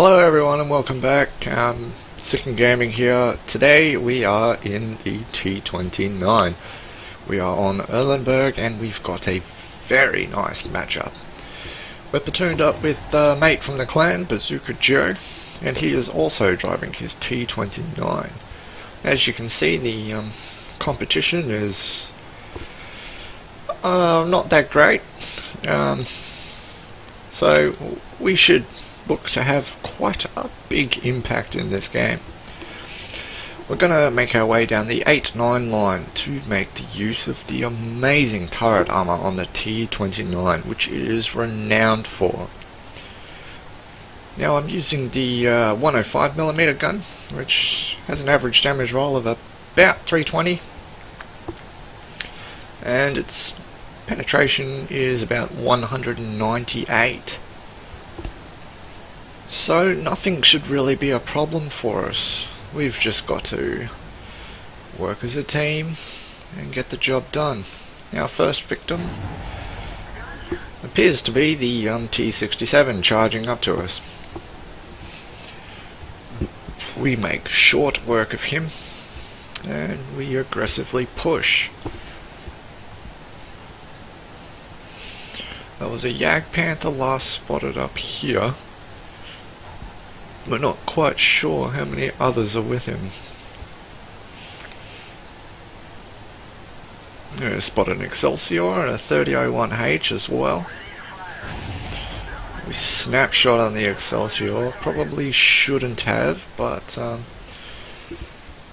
Hello everyone and welcome back. Sick and Gaming here. Today we are in the T29. We are on Erlenberg and we've got a very nice matchup. We're platooned up with a mate from the clan, Bazooka Joe, and he is also driving his T29. As you can see, the competition is not that great. So we should look to have quite a big impact in this game. We're going to make our way down the 8-9 line to make the use of the amazing turret armor on the T29, which it is renowned for. Now I'm using the 105mm gun, which has an average damage roll of about 320, and its penetration is about 198. So nothing should really be a problem for us. We've just got to work as a team and get the job done. Our first victim appears to be the T67 charging up to us. We make short work of him and we aggressively push. There was a Jagdpanther last spotted up here. We're not quite sure how many others are with him. I spotted an Excelsior and a 3001H as well. We snapshot on the Excelsior, probably shouldn't have, but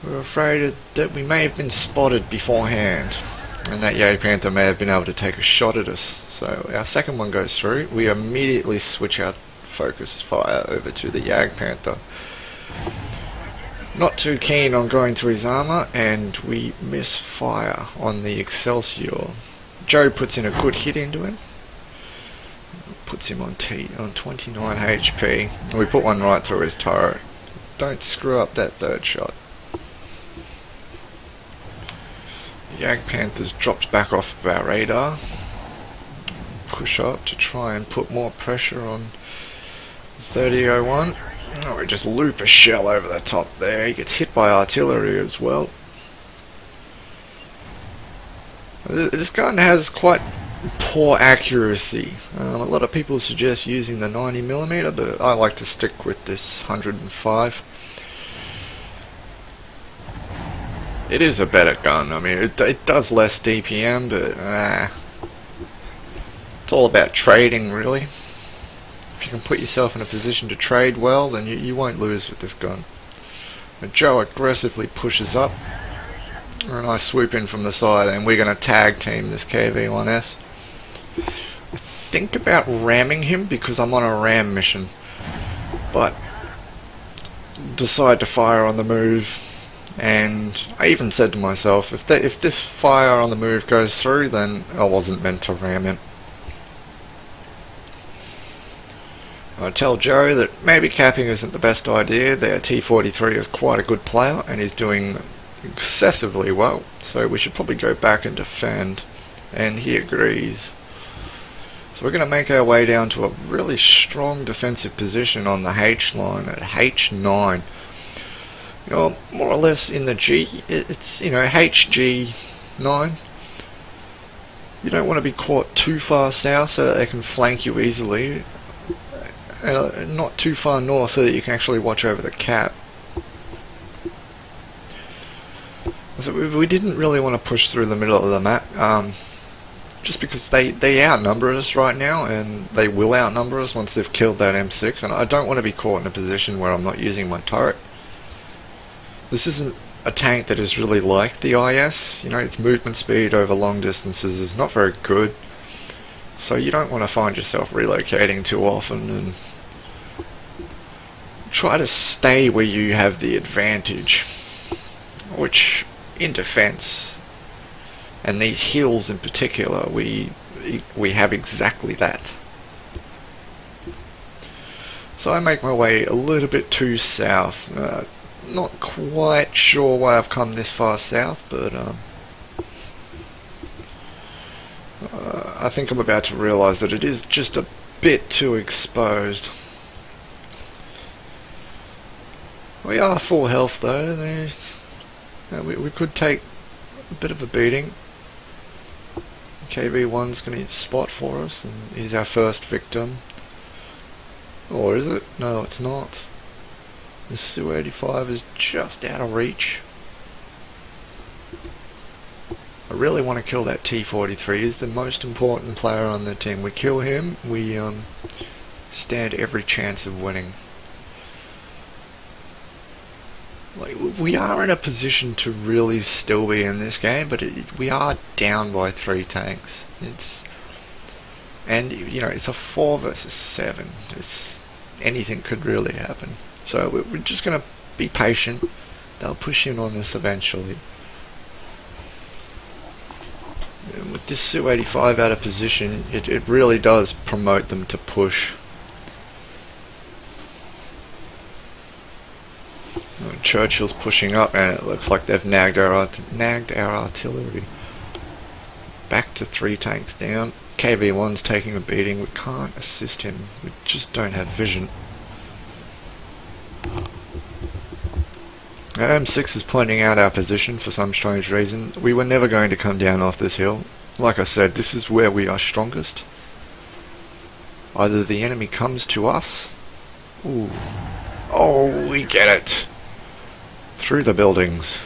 we're afraid that we may have been spotted beforehand, and that Jagdpanther may have been able to take a shot at us. So our second one goes through, we immediately switch our focus fire over to the Jagdpanther. Not too keen on going through his armor, and we misfire on the Excelsior. Joe puts in a good hit into him, puts him on 29 HP, and we put one right through his turret. Don't screw up that third shot. The Jagdpanther's dropped back off of our radar. Push up to try and put more pressure on 3001. Oh, we just loop a shell over the top there. He gets hit by artillery as well. This gun has quite poor accuracy. A lot of people suggest using the 90mm, but I like to stick with this 105. It is a better gun. I mean, it does less DPM, but it's all about trading, really. If you can put yourself in a position to trade well, then you won't lose with this gun. But Joe aggressively pushes up, and I swoop in from the side, and we're going to tag team this KV-1S. I think about ramming him because I'm on a ram mission, but decide to fire on the move. And I even said to myself, if this fire on the move goes through, then I wasn't meant to ram him. I tell Joe that maybe capping isn't the best idea. Their T43 is quite a good player and is doing excessively well, so we should probably go back and defend, and he agrees. So we're going to make our way down to a really strong defensive position on the H line at H9. You know, more or less in the G, it's, you know, HG9. You don't want to be caught too far south so that they can flank you easily. Not too far north so that you can actually watch over the cap. So we didn't really want to push through the middle of the map, just because they outnumber us right now, and they will outnumber us once they've killed that M6, and I don't want to be caught in a position where I'm not using my turret. This isn't a tank that is really like the IS. You know, its movement speed over long distances is not very good, so you don't want to find yourself relocating too often, and try to stay where you have the advantage, which in defense, and these hills in particular, we have exactly that. So I make my way a little bit too south. Not quite sure why I've come this far south, but I think I'm about to realise that it is just a bit too exposed. We are full health though. We could take a bit of a beating. KV1's going to spot for us, and he's our first victim. Or is it? No, it's not. The Su-85 is just out of reach. I really want to kill that T-43. He's the most important player on the team. We kill him, we stand every chance of winning. Like, we are in a position to really still be in this game, but we are down by 3 tanks. And you know, it's a 4 versus 7. Anything could really happen. So we're just going to be patient. They'll push in on us eventually. And with this Su-85 out of position, it really does promote them to push. Churchill's pushing up, and it looks like they've nagged our artillery. Back to 3 tanks down. KV1's taking a beating. We can't assist him. We just don't have vision. M6 is pointing out our position for some strange reason. We were never going to come down off this hill. Like I said, this is where we are strongest. Either the enemy comes to us. Ooh. Oh, we get it. Through the buildings.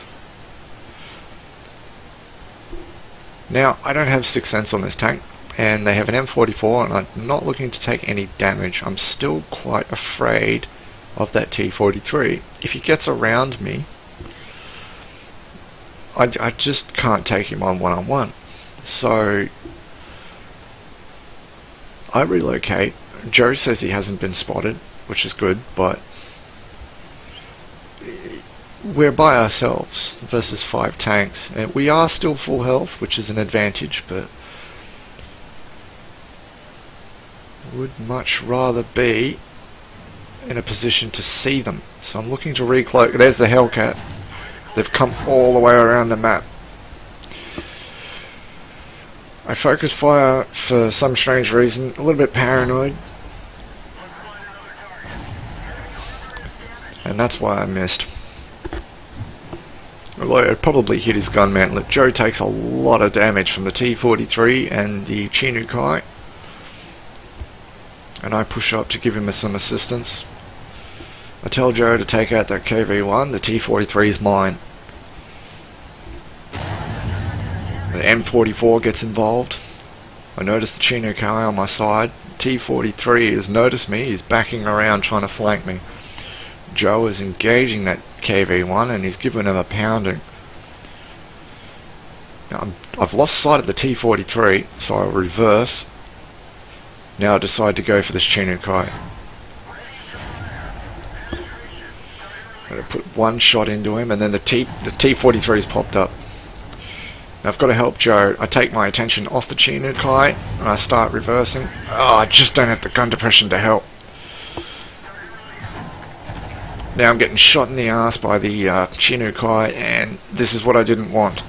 Now, I don't have 6th sense on this tank, and they have an M44, and I'm not looking to take any damage. I'm still quite afraid of that T43. If he gets around me, I just can't take him on one-on-one. So I relocate. Joe says he hasn't been spotted, which is good, but we're by ourselves versus 5 tanks, and we are still full health, which is an advantage, but would much rather be in a position to see them. So I'm looking to recloak. There's the Hellcat. They've come all the way around the map. I focus fire for some strange reason, a little bit paranoid, and that's why I missed. Although it probably hit his gun mantlet. Joe takes a lot of damage from the T-43 and the Chinook, and I push up to give him some assistance. I tell Joe to take out that KV1. The T-43 is mine. The M44 gets involved. I notice the Chinook on my side. T-43 has noticed me. He's backing around trying to flank me. Joe is engaging that KV1 and he's giving him a pounding. Now I've lost sight of the T-43, so I reverse. Now I decide to go for this Chinook. I'm going to put one shot into him, and then the T-43's popped up. Now I've got to help Joe. I take my attention off the Chinook and I start reversing. Oh, I just don't have the gun depression to help. Now I'm getting shot in the ass by the Chinook, and this is what I didn't want.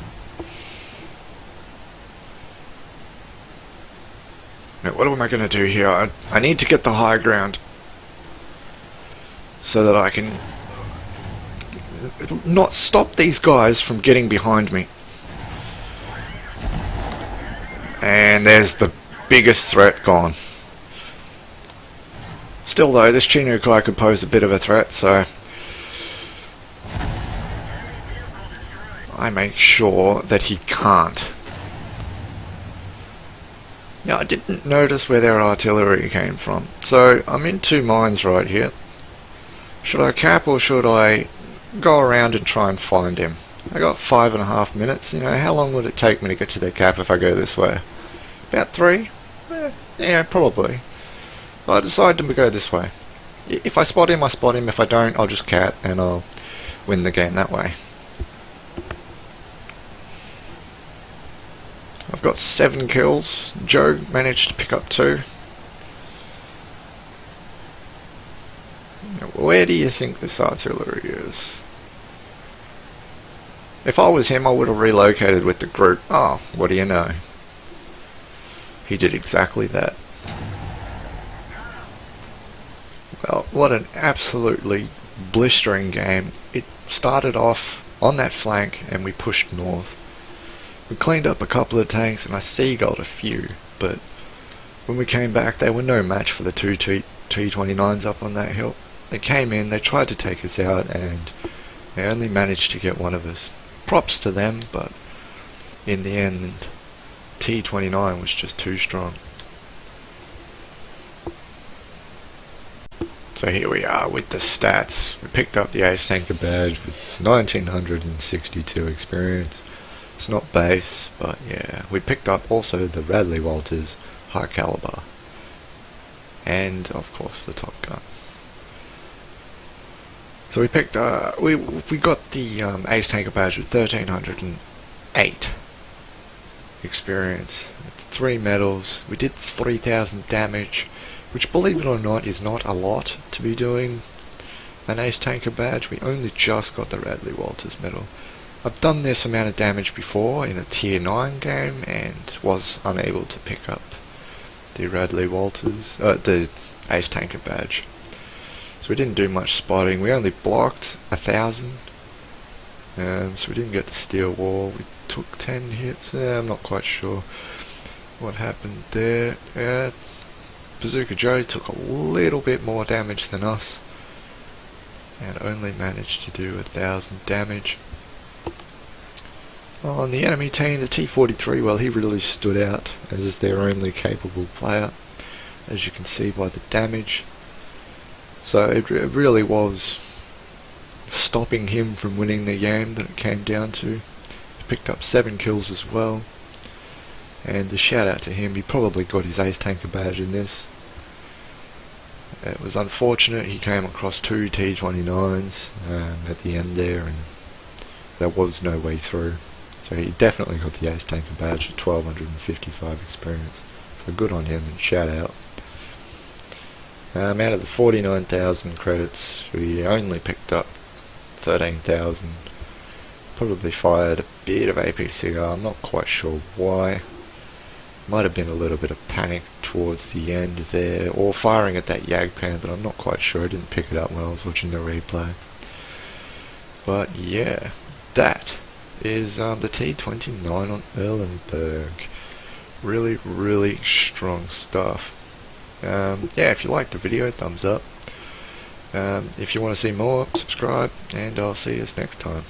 Now what am I going to do here? I need to get the high ground so that I can not stop these guys from getting behind me. And there's the biggest threat gone. Still though, this Chinook could pose a bit of a threat, so I make sure that he can't. Now I didn't notice where their artillery came from, so I'm in 2 minds right here. Should I cap or should I go around and try and find him? I got 5.5 minutes. You know, how long would it take me to get to their cap if I go this way? About 3? Yeah, probably. So I decide to go this way. If I spot him, I spot him. If I don't, I'll just cap and I'll win the game that way. I've got 7 kills. Joe managed to pick up 2. Now, where do you think this artillery is? If I was him, I would have relocated with the group. Oh, what do you know? He did exactly that. Well, what an absolutely blistering game. It started off on that flank and we pushed north. We cleaned up a couple of tanks and I seagulled a few, but when we came back they were no match for the two T29s up on that hill. They came in, they tried to take us out, and they only managed to get one of us. Props to them, but in the end T29 was just too strong. So here we are with the stats. We picked up the Ace Tanker badge with 1962 experience. It's not base, but yeah. We picked up also the Radley Walters high caliber, and of course the Top Gun. So we picked we got the Ace Tanker badge with 1308 experience, 3 medals. We did 3000 damage, which, believe it or not, is not a lot to be doing an Ace Tanker badge. We only just got the Radley Walters medal. I've done this amount of damage before in a tier 9 game and was unable to pick up the Radley Walters, the Ace Tanker badge. So we didn't do much spotting. We only blocked 1000, so we didn't get the steel wall. We took 10 hits. I'm not quite sure what happened there. Bazooka Joe took a little bit more damage than us and only managed to do 1000 damage. On the enemy team, the T43, well, he really stood out as their only capable player, as you can see by the damage. So it really was stopping him from winning the game that it came down to. He picked up 7 kills as well, and a shout out to him. He probably got his Ace Tanker badge in this. It was unfortunate, he came across 2 T29s at the end there, and there was no way through. So he definitely got the Ace Tanker badge at 1255 experience. So good on him, and shout out. Out of the 49,000 credits, we only picked up 13,000. Probably fired a bit of APCR, I'm not quite sure why. Might have been a little bit of panic towards the end there, or firing at that Yagpan, but I'm not quite sure. I didn't pick it up when I was watching the replay. But yeah, that is the T29 on Erlenberg. Really, really strong stuff. Yeah, if you liked the video, thumbs up. If you want to see more, subscribe, and I'll see you next time.